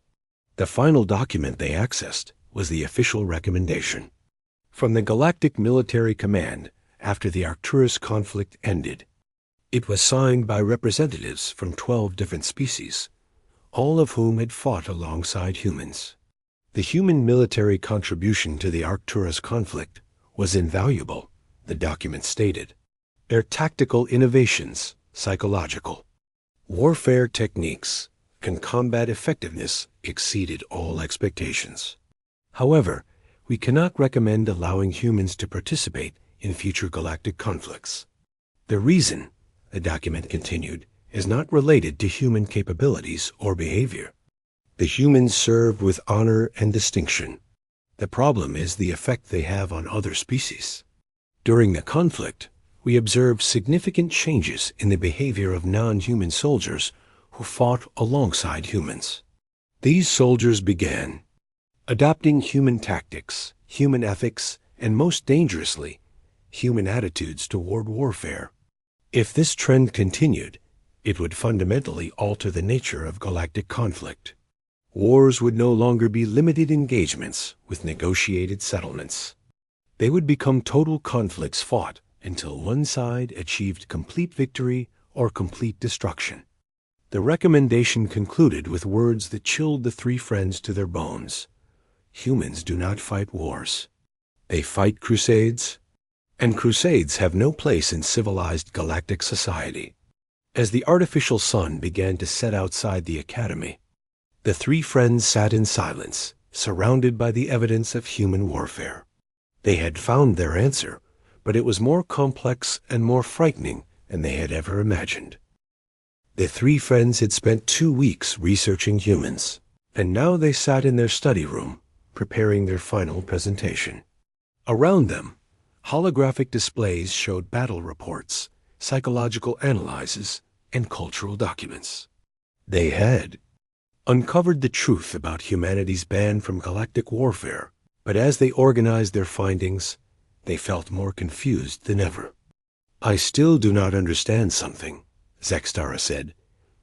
The final document they accessed was the official recommendation from the Galactic Military Command after the Arcturus conflict ended. It was signed by representatives from 12 different species, all of whom had fought alongside humans. The human military contribution to the Arcturus conflict was invaluable, the document stated. Their tactical innovations, psychological warfare techniques, and combat effectiveness exceeded all expectations. However, we cannot recommend allowing humans to participate in future galactic conflicts. The reason, the document continued, is not related to human capabilities or behavior. The humans serve with honor and distinction. The problem is the effect they have on other species. During the conflict, we observed significant changes in the behavior of non-human soldiers who fought alongside humans. These soldiers began adopting human tactics, human ethics, and most dangerously, human attitudes toward warfare. If this trend continued, it would fundamentally alter the nature of galactic conflict. Wars would no longer be limited engagements with negotiated settlements. They would become total conflicts fought until one side achieved complete victory or complete destruction. The recommendation concluded with words that chilled the three friends to their bones. Humans do not fight wars. They fight crusades, and crusades have no place in civilized galactic society. As the artificial sun began to set outside the academy, the three friends sat in silence, surrounded by the evidence of human warfare. They had found their answer, but it was more complex and more frightening than they had ever imagined. The three friends had spent 2 weeks researching humans, and now they sat in their study room, preparing their final presentation. Around them, holographic displays showed battle reports, psychological analyses, and cultural documents. They had uncovered the truth about humanity's ban from galactic warfare, but as they organized their findings, they felt more confused than ever. "I still do not understand something," Zextara said,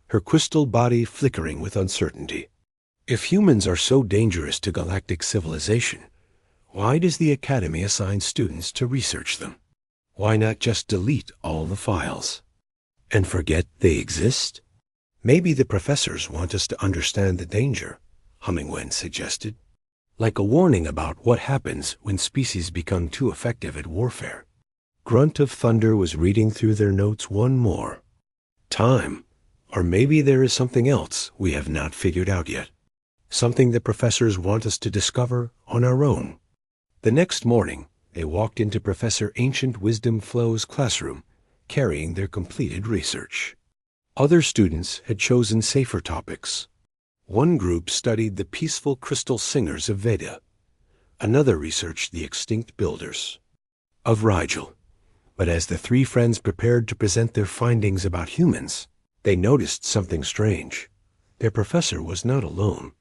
her crystal body flickering with uncertainty. "If humans are so dangerous to galactic civilization, why does the Academy assign students to research them? Why not just delete all the files and forget they exist?" "Maybe the professors want us to understand the danger," Hummingwen suggested. "Like a warning about what happens when species become too effective at warfare." Grunt of Thunder was reading through their notes one more. "Time. Or maybe there is something else we have not figured out yet. Something the professors want us to discover on our own." The next morning, they walked into Professor Ancient Wisdom Flow's classroom, carrying their completed research. Other students had chosen safer topics. One group studied the peaceful crystal singers of Veda. Another researched the extinct builders of Rigel. But as the three friends prepared to present their findings about humans, they noticed something strange. Their professor was not alone.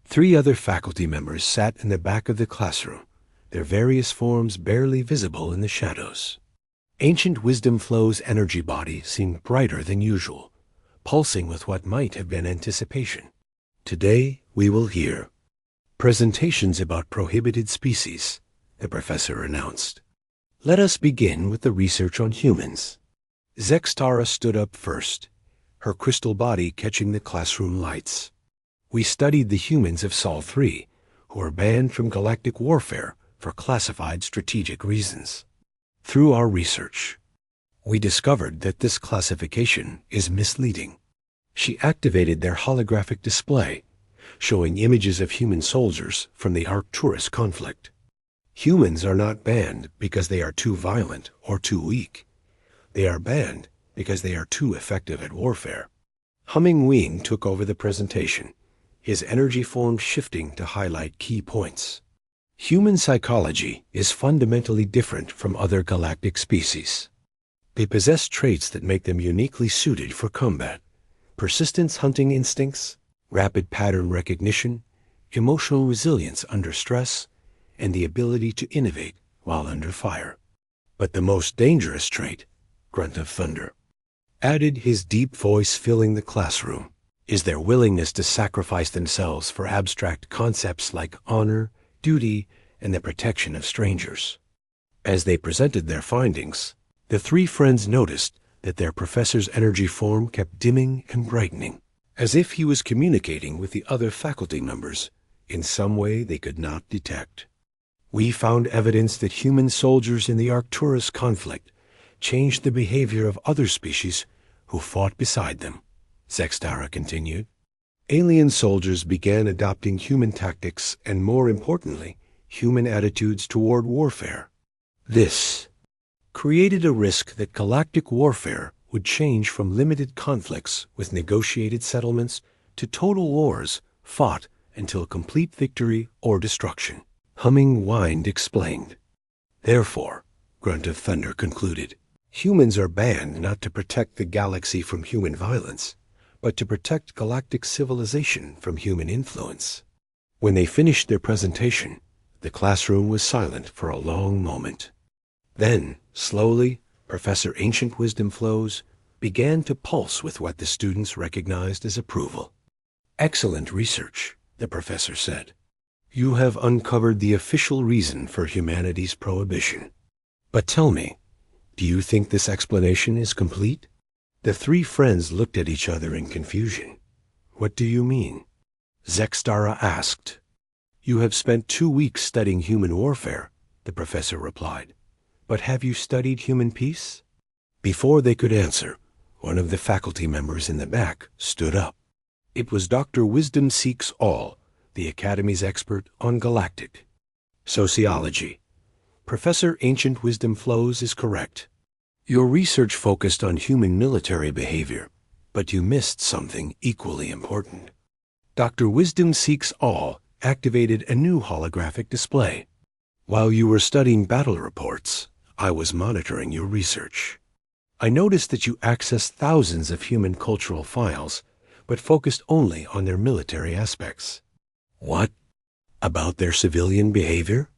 3 other faculty members sat in the back of the classroom, their various forms barely visible in the shadows. Ancient Wisdom Flow's energy body seemed brighter than usual, pulsing with what might have been anticipation. "Today we will hear presentations about prohibited species," the professor announced. "Let us begin with the research on humans." Zextara stood up first, her crystal body catching the classroom lights. "We studied the humans of Sol 3, who are banned from galactic warfare for classified strategic reasons. Through our research, we discovered that this classification is misleading." She activated their holographic display, showing images of human soldiers from the Arcturus conflict. Humans are not banned because they are too violent or too weak. They are banned because they are too effective at warfare. Humming Wing took over the presentation, his energy form shifting to highlight key points. Human psychology is fundamentally different from other galactic species. They possess traits that make them uniquely suited for combat: persistence hunting instincts, rapid pattern recognition, emotional resilience under stress, and the ability to innovate while under fire. But the most dangerous trait, Grunt of Thunder added, his deep voice filling the classroom, is their willingness to sacrifice themselves for abstract concepts like honor, duty, and the protection of strangers. As they presented their findings, the three friends noticed that their professor's energy form kept dimming and brightening, as if he was communicating with the other faculty members in some way they could not detect. "We found evidence that human soldiers in the Arcturus conflict changed the behavior of other species who fought beside them," Zextara continued. Alien soldiers began adopting human tactics and, more importantly, human attitudes toward warfare. This created a risk that galactic warfare would change from limited conflicts with negotiated settlements to total wars fought until complete victory or destruction. Humming Wind explained. Therefore, Grunt of Thunder concluded, humans are banned not to protect the galaxy from human violence, but to protect galactic civilization from human influence. When they finished their presentation, the classroom was silent for a long moment. Then, slowly, Professor Ancient Wisdom Flows began to pulse with what the students recognized as approval. Excellent research, the professor said. You have uncovered the official reason for humanity's prohibition. But tell me, do you think this explanation is complete? The three friends looked at each other in confusion. What do you mean? Zextara asked. You have spent 2 weeks studying human warfare, the professor replied. But have you studied human peace? Before they could answer, one of the faculty members in the back stood up. It was Dr. Wisdom Seeks All, the Academy's expert on Galactic. Sociology. Professor Ancient Wisdom Flows is correct. Your research focused on human military behavior, but you missed something equally important. Dr. Wisdom Seeks All activated a new holographic display. While you were studying battle reports, I was monitoring your research. I noticed that you accessed thousands of human cultural files, but focused only on their military aspects. What? About their civilian behavior?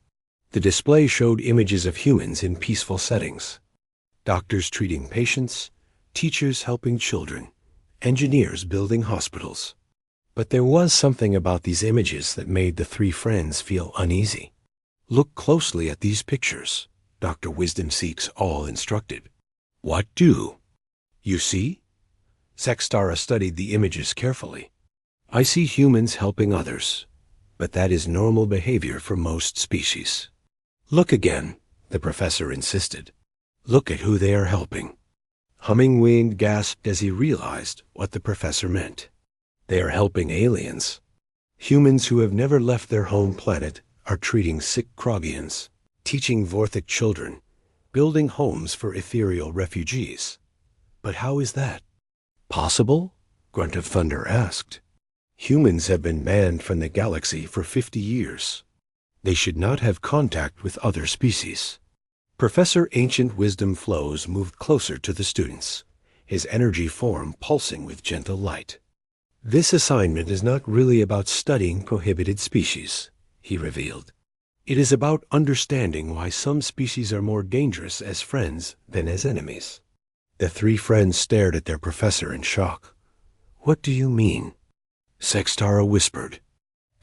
The display showed images of humans in peaceful settings. Doctors treating patients, teachers helping children, engineers building hospitals. But there was something about these images that made the three friends feel uneasy. Look closely at these pictures, Dr. Wisdom Seeks All instructed. What do? You see? Zextara studied the images carefully. I see humans helping others, but that is normal behavior for most species. Look again, the professor insisted. Look at who they are helping. Humming Wind gasped as he realized what the professor meant. They are helping aliens. Humans who have never left their home planet are treating sick Krogians, teaching Vorthic children, building homes for ethereal refugees. But how is that possible? Grunt of Thunder asked. Humans have been banned from the galaxy for 50 years. They should not have contact with other species. Professor Ancient Wisdom Flows moved closer to the students, his energy form pulsing with gentle light. This assignment is not really about studying prohibited species, he revealed. It is about understanding why some species are more dangerous as friends than as enemies. The three friends stared at their professor in shock. What do you mean? Zextara whispered.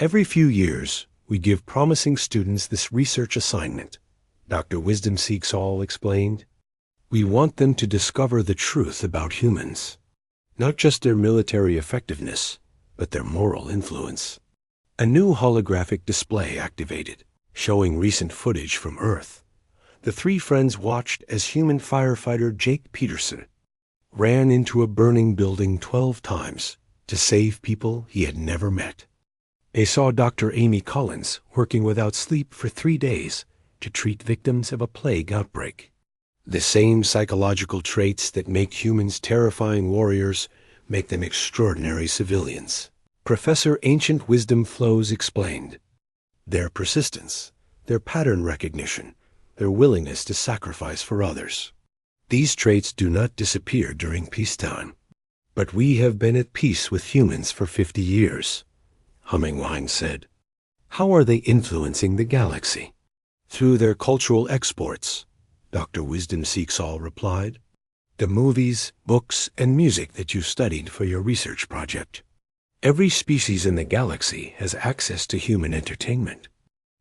Every few years, we give promising students this research assignment, Dr. Wisdom Seeks All explained. We want them to discover the truth about humans, not just their military effectiveness, but their moral influence. A new holographic display activated, showing recent footage from Earth. The three friends watched as human firefighter Jake Peterson ran into a burning building 12 times to save people he had never met. They saw Dr. Amy Collins working without sleep for 3 days to treat victims of a plague outbreak. The same psychological traits that make humans terrifying warriors make them extraordinary civilians. Professor Ancient Wisdom Flows explained. Their persistence, their pattern recognition, their willingness to sacrifice for others. These traits do not disappear during peacetime. But we have been at peace with humans for 50 years, Humming Wind said. How are they influencing the galaxy? Through their cultural exports, Dr. Wisdom Seeks All replied. The movies, books, and music that you studied for your research project. Every species in the galaxy has access to human entertainment.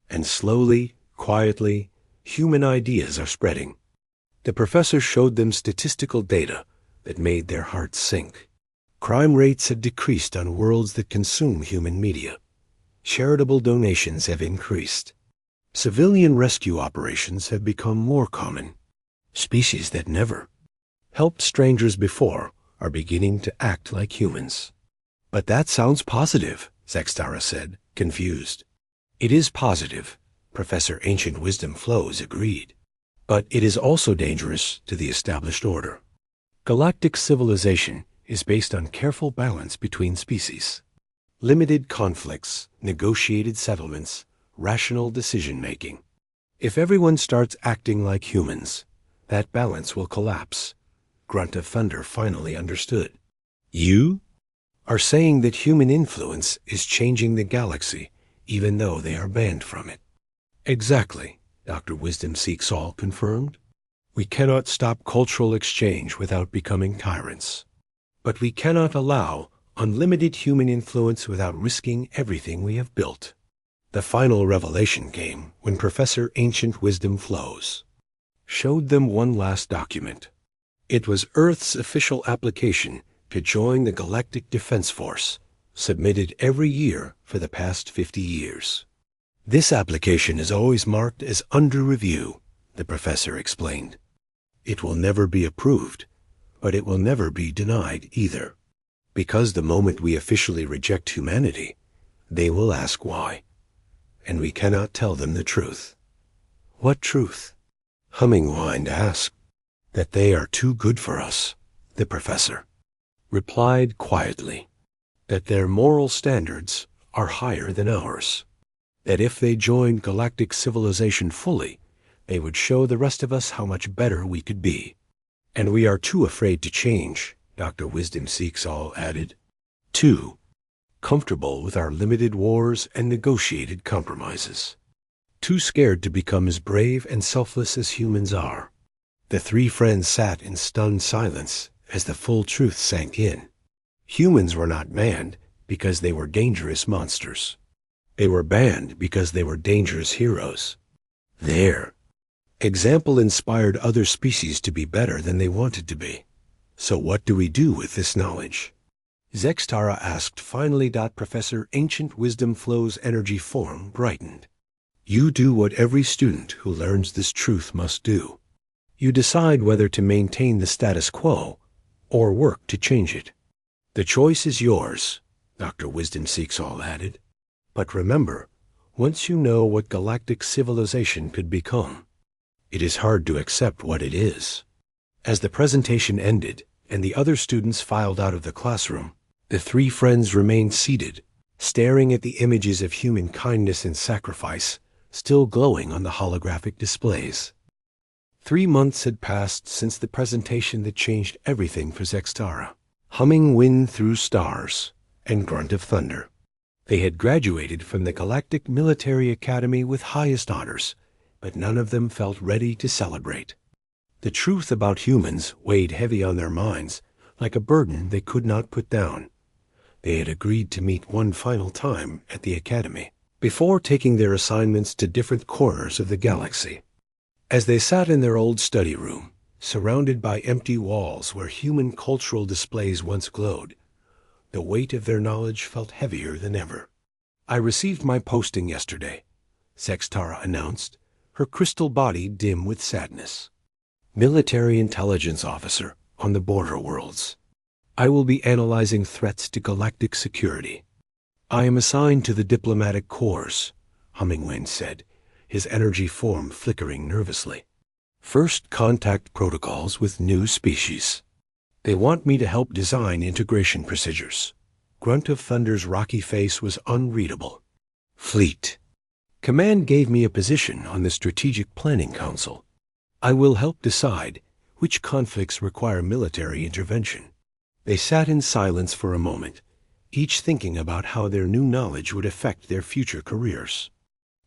And slowly, quietly, human ideas are spreading. The professor showed them statistical data that made their hearts sink. Crime rates have decreased on worlds that consume human media. Charitable donations have increased. Civilian rescue operations have become more common. Species that never helped strangers before are beginning to act like humans. But that sounds positive, Zextara said, confused. It is positive, Professor Ancient Wisdom Flows agreed. But it is also dangerous to the established order. Galactic civilization is based on careful balance between species. Limited conflicts, negotiated settlements, rational decision-making. If everyone starts acting like humans, that balance will collapse. Grunt of Thunder finally understood. You are saying that human influence is changing the galaxy, even though they are banned from it. Exactly, Dr. Wisdom Seeks All confirmed. We cannot stop cultural exchange without becoming tyrants. But we cannot allow unlimited human influence without risking everything we have built. The final revelation came when Professor Ancient Wisdom Flows showed them one last document. It was Earth's official application to join the Galactic Defense Force, submitted every year for the past 50 years. This application is always marked as under review, the professor explained. It will never be approved, but it will never be denied either. Because the moment we officially reject humanity, they will ask why, and we cannot tell them the truth. What truth? Hummingwind asked. That they are too good for us, the professor replied quietly. That their moral standards are higher than ours. That if they joined galactic civilization fully, they would show the rest of us how much better we could be. And we are too afraid to change, Dr. Wisdom Seeks All added. Too comfortable with our limited wars and negotiated compromises. Too scared to become as brave and selfless as humans are. The three friends sat in stunned silence as the full truth sank in. Humans were not banned because they were dangerous monsters. They were banned because they were dangerous heroes. Their example inspired other species to be better than they wanted to be. So what do we do with this knowledge? Zextara asked finally. Professor Ancient Wisdom Flow's energy form brightened. You do what every student who learns this truth must do. You decide whether to maintain the status quo or work to change it. The choice is yours, Dr. Wisdom Seeks All added. But remember, once you know what galactic civilization could become, it is hard to accept what it is. As the presentation ended and the other students filed out of the classroom, the three friends remained seated, staring at the images of human kindness and sacrifice still glowing on the holographic displays. 3 months had passed since the presentation that changed everything for Zextara. Humming Wind Through Stars and Grunt of Thunder. They had graduated from the Galactic Military Academy with highest honors, but none of them felt ready to celebrate. The truth about humans weighed heavy on their minds, like a burden they could not put down. They had agreed to meet one final time at the Academy, before taking their assignments to different corners of the galaxy. As they sat in their old study room, surrounded by empty walls where human cultural displays once glowed, the weight of their knowledge felt heavier than ever. I received my posting yesterday, Zextara announced, her crystal body dim with sadness. Military intelligence officer on the border worlds. I will be analyzing threats to galactic security. I am assigned to the diplomatic corps, Hummingwind said, his energy form flickering nervously. First contact protocols with new species. They want me to help design integration procedures. Grunt of Thunder's rocky face was unreadable. Fleet. Command gave me a position on the Strategic Planning Council. I will help decide which conflicts require military intervention. They sat in silence for a moment, each thinking about how their new knowledge would affect their future careers.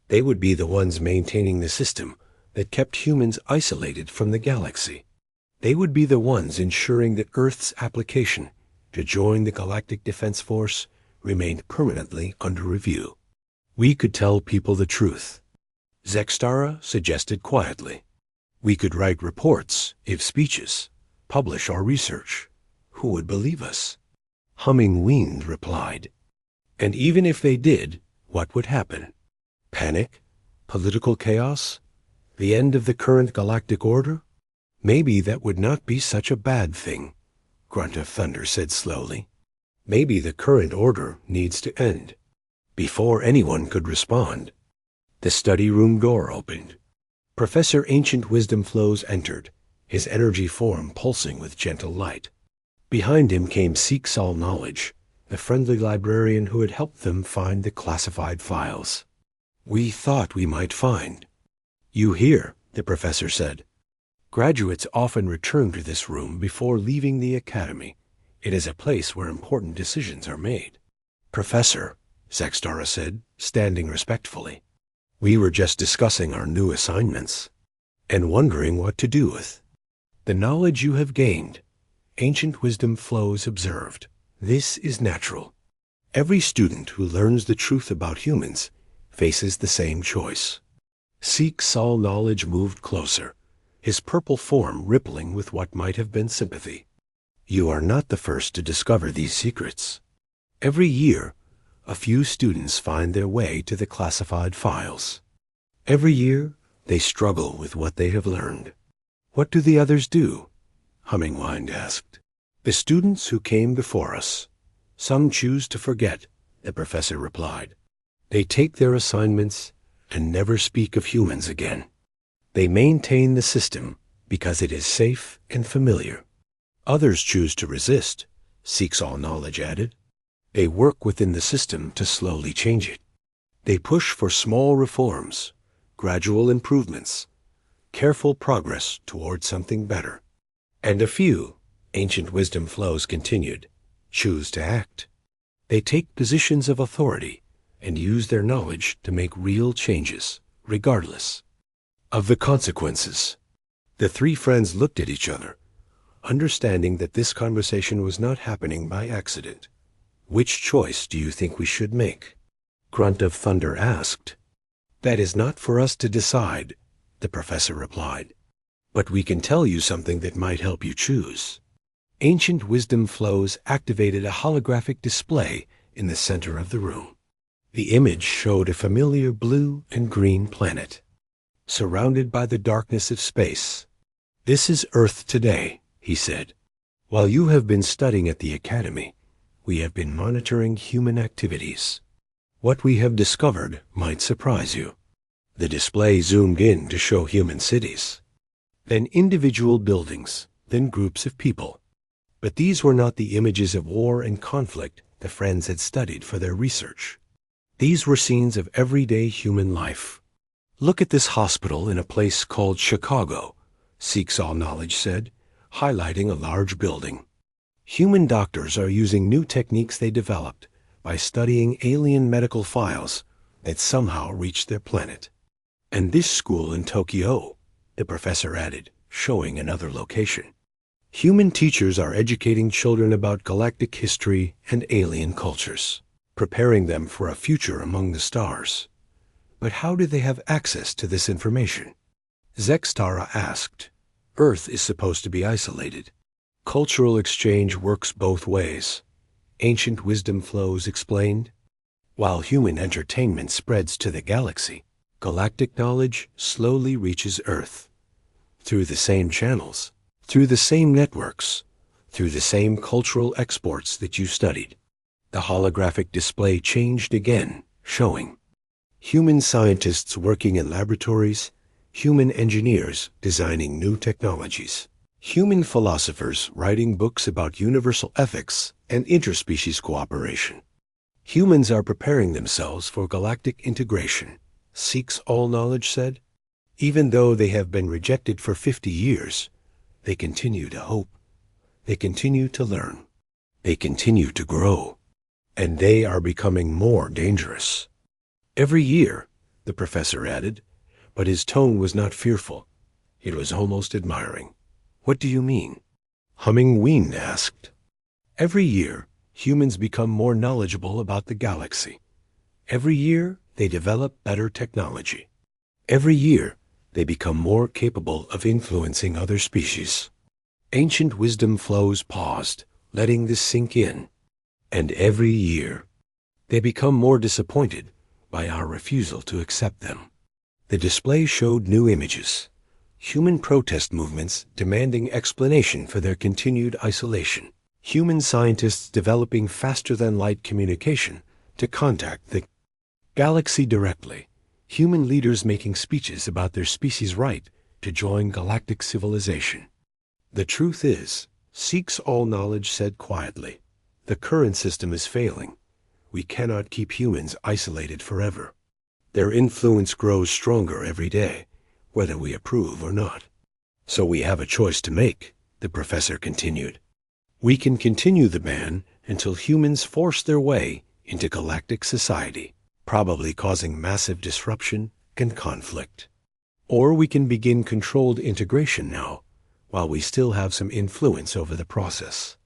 They would be the ones maintaining the system that kept humans isolated from the galaxy. They would be the ones ensuring that Earth's application to join the Galactic Defense Force remained permanently under review. We could tell people the truth, Zextara suggested quietly. We could write reports, give speeches, publish our research. Who would believe us? Humming Wind replied. And even if they did, what would happen? Panic? Political chaos? The end of the current galactic order? Maybe that would not be such a bad thing, Grunt of Thunder said slowly. Maybe the current order needs to end. Before anyone could respond, the study room door opened. Professor Ancient Wisdom Flows entered, his energy form pulsing with gentle light. Behind him came Seeks All Knowledge, the friendly librarian who had helped them find the classified files. "We thought we might find you here," the professor said. "Graduates often return to this room before leaving the academy. It is a place where important decisions are made." "Professor," Zextara said, standing respectfully, "we were just discussing our new assignments and wondering what to do with the knowledge you have gained." Ancient Wisdom Flows observed, "This is natural. Every student who learns the truth about humans faces the same choice." Seeks All Knowledge moved closer, his purple form rippling with what might have been sympathy. "You are not the first to discover these secrets. Every year, a few students find their way to the classified files. Every year, they struggle with what they have learned." "What do the others do?" Hummingwind asked. "The students who came before us. Some choose to forget," the professor replied. "They take their assignments and never speak of humans again. They maintain the system because it is safe and familiar. Others choose to resist," Seeks All Knowledge added. "They work within the system to slowly change it. They push for small reforms, gradual improvements, careful progress toward something better. And a few," Ancient Wisdom Flows continued, "choose to act. They take positions of authority and use their knowledge to make real changes, regardless of the consequences." The three friends looked at each other, understanding that this conversation was not happening by accident. "Which choice do you think we should make?" Grunt of Thunder asked. "That is not for us to decide," the professor replied. "But we can tell you something that might help you choose." Ancient Wisdom Flows activated a holographic display in the center of the room. The image showed a familiar blue and green planet, surrounded by the darkness of space. "This is Earth today," he said. "While you have been studying at the academy, we have been monitoring human activities. What we have discovered might surprise you." The display zoomed in to show human cities, then individual buildings, then groups of people. But these were not the images of war and conflict the friends had studied for their research. These were scenes of everyday human life. "Look at this hospital in a place called Chicago," Seeks All Knowledge said, highlighting a large building. "Human doctors are using new techniques they developed by studying alien medical files that somehow reached their planet." "And this school in Tokyo," the professor added, showing another location. "Human teachers are educating children about galactic history and alien cultures, preparing them for a future among the stars. But how do they have access to this information?" Zextara asked. "Earth is supposed to be isolated. Cultural exchange works both ways," Ancient Wisdom Flows explained. "While human entertainment spreads to the galaxy, galactic knowledge slowly reaches Earth. Through the same channels, through the same networks, through the same cultural exports that you studied." The holographic display changed again, showing human scientists working in laboratories, human engineers designing new technologies, human philosophers writing books about universal ethics and interspecies cooperation. Humans are preparing themselves for galactic integration, Seeks All Knowledge said. Even though they have been rejected for 50 years, they continue to hope. They continue to learn. They continue to grow. And they are becoming more dangerous. "Every year," the professor added, but his tone was not fearful. It was almost admiring. "What do you mean?" Hummingwind asked. "Every year, humans become more knowledgeable about the galaxy. Every year, they develop better technology. Every year, they become more capable of influencing other species." Ancient Wisdom Flows paused, letting this sink in. "And every year, they become more disappointed by our refusal to accept them." The display showed new images, human protest movements demanding explanation for their continued isolation, Human scientists developing faster-than-light communication to contact the galaxy directly. Human leaders making speeches about their species' right to join galactic civilization. The truth is, seeks all knowledge said quietly, the current system is failing. We cannot keep humans isolated forever. Their influence grows stronger every day, whether we approve or not. So we have a choice to make, the professor continued. We can continue the ban until humans force their way into galactic society, probably causing massive disruption and conflict. Or we can begin controlled integration now, while we still have some influence over the process.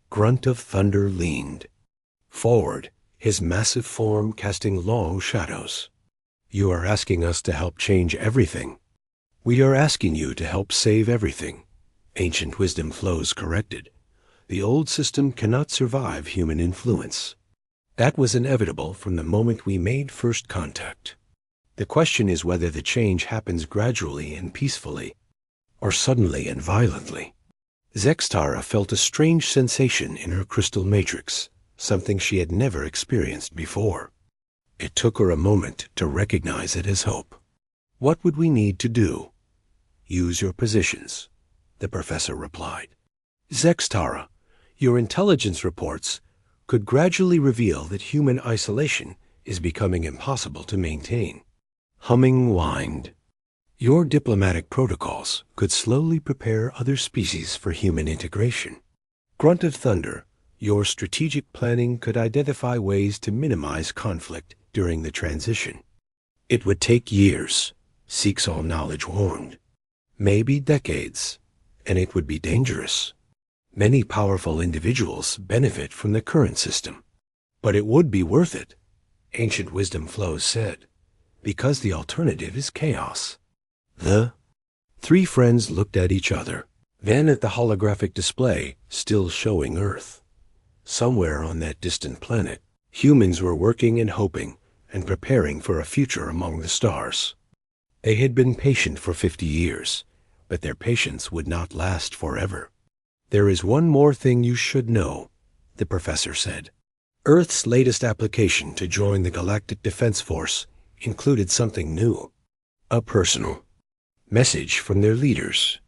Grunt of Thunder leaned forward, his massive form casting long shadows. You are asking us to help change everything. We are asking you to help save everything, Ancient Wisdom Flows corrected. The old system cannot survive human influence. That was inevitable from the moment we made first contact. The question is whether the change happens gradually and peacefully, or suddenly and violently. Zextara felt a strange sensation in her crystal matrix, something she had never experienced before. It took her a moment to recognize it as hope. What would we need to do? Use your positions, the professor replied. Zextara, your intelligence reports could gradually reveal that human isolation is becoming impossible to maintain. Humming whined. Your diplomatic protocols could slowly prepare other species for human integration. Grunt of Thunder, your strategic planning could identify ways to minimize conflict during the transition. It would take years, Seeks All Knowledge warned. Maybe decades, and it would be dangerous. Many powerful individuals benefit from the current system. But it would be worth it, Ancient Wisdom Flows said, because the alternative is chaos. The three friends looked at each other, then at the holographic display still showing Earth. Somewhere on that distant planet, humans were working and hoping and preparing for a future among the stars. They had been patient for 50 years, but their patience would not last forever. There is one more thing you should know, the professor said. Earth's latest application to join the Galactic Defense Force included something new, a personal message from their leaders.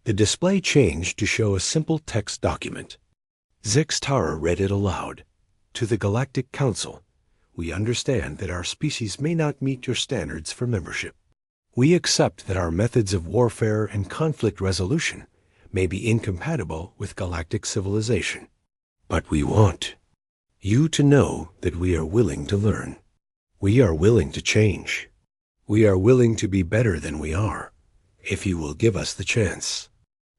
The display changed to show a simple text document. Zextara read it aloud. To the Galactic Council, we understand that our species may not meet your standards for membership. We accept that our methods of warfare and conflict resolution may be incompatible with galactic civilization. But we want you to know that we are willing to learn. We are willing to change. We are willing to be better than we are, if you will give us the chance.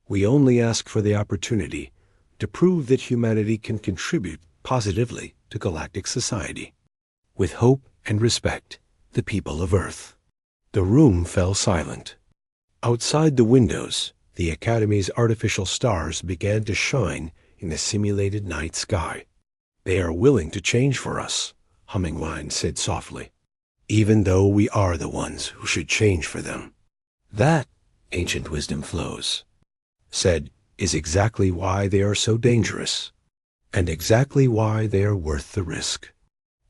We only ask for the opportunity to prove that humanity can contribute positively to galactic society. With hope and respect, the people of Earth. The room fell silent. Outside the windows, the Academy's artificial stars began to shine in the simulated night sky. They are willing to change for us, Hummingwine said softly, even though we are the ones who should change for them. That, Ancient Wisdom Flows said, is exactly why they are so dangerous, and exactly why they are worth the risk.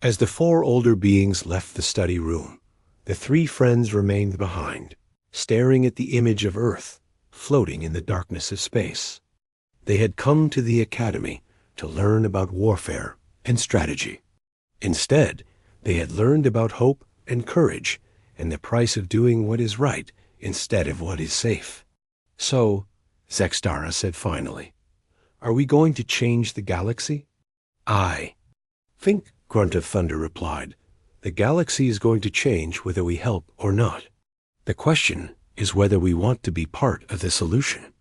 As the four older beings left the study room, the three friends remained behind, staring at the image of Earth floating in the darkness of space. They had come to the Academy to learn about warfare and strategy. Instead, they had learned about hope and courage and the price of doing what is right instead of what is safe. So, Zextara said finally, are we going to change the galaxy? I think, Grunt of Thunder replied. The galaxy is going to change whether we help or not. The question is whether we want to be part of the solution.